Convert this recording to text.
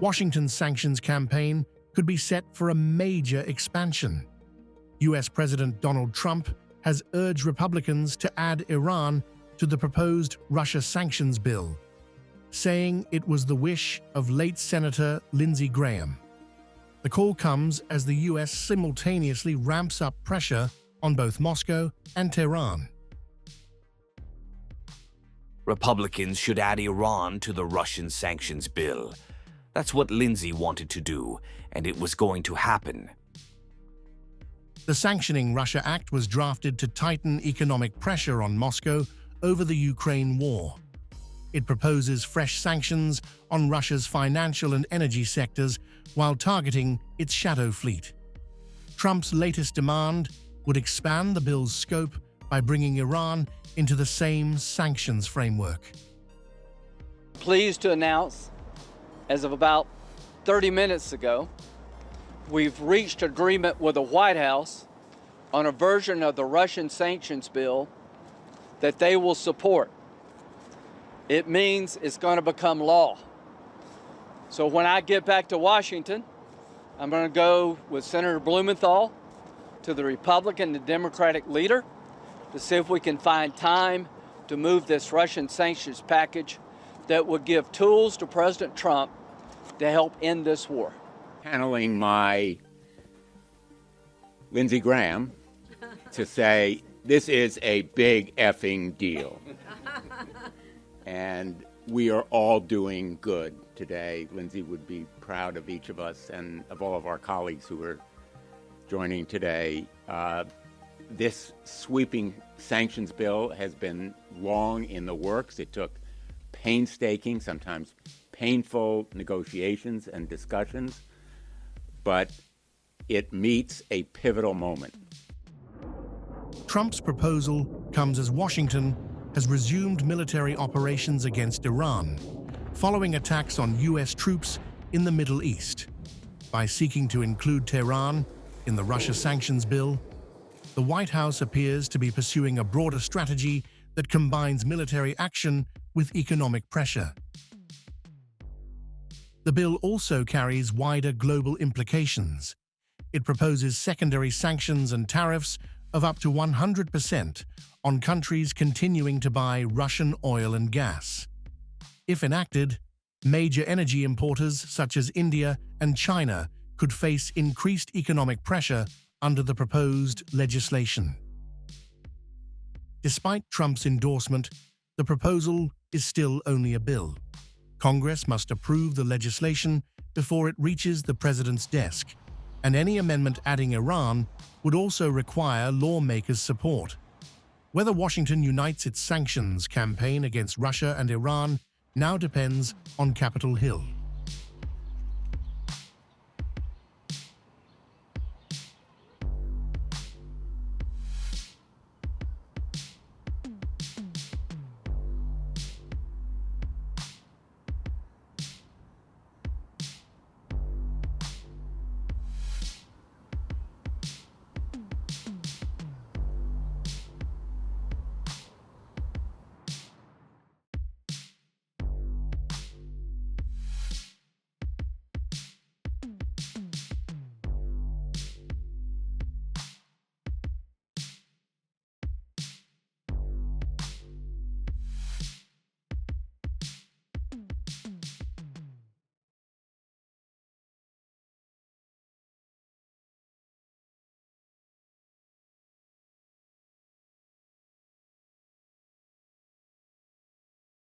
Washington's sanctions campaign could be set for a major expansion. US President Donald Trump has urged Republicans to add Iran to the proposed Russia sanctions bill, saying it was the wish of late Senator Lindsey Graham. The call comes as the US simultaneously ramps up pressure on both Moscow and Tehran. Republicans should add Iran to the Russian sanctions bill. That's what Lindsey wanted to do, and it was going to happen. The Sanctioning Russia Act was drafted to tighten economic pressure on Moscow over the Ukraine war. It proposes fresh sanctions on Russia's financial and energy sectors while targeting its shadow fleet. Trump's latest demand would expand the bill's scope by bringing Iran into the same sanctions framework. Pleased to announce, as of about 30 minutes ago, we've reached agreement with the White House on a version of the Russian sanctions bill that they will support. It means it's going to become law. So when I get back to Washington, I'm going to go with Senator Blumenthal to the Republican and Democratic leader to see if we can find time to move this Russian sanctions package that would give tools to President Trump to help end this war. Channeling my Lindsey Graham to say, this is a big effing deal. And we are all doing good today. Lindsey would be proud of each of us and of all of our colleagues who are joining today. This sweeping sanctions bill has been long in the works. It took painstaking, sometimes painful negotiations and discussions, but it meets a pivotal moment. Trump's proposal comes as Washington has resumed military operations against Iran, following attacks on US troops in the Middle East. By seeking to include Tehran in the Russia sanctions bill, the White House appears to be pursuing a broader strategy that combines military action with economic pressure. The bill also carries wider global implications. It proposes secondary sanctions and tariffs of up to 100% on countries continuing to buy Russian oil and gas. If enacted, major energy importers such as India and China could face increased economic pressure under the proposed legislation. Despite Trump's endorsement, the proposal is still only a bill. Congress must approve the legislation before it reaches the president's desk, and any amendment adding Iran would also require lawmakers' support. Whether Washington unites its sanctions campaign against Russia and Iran now depends on Capitol Hill.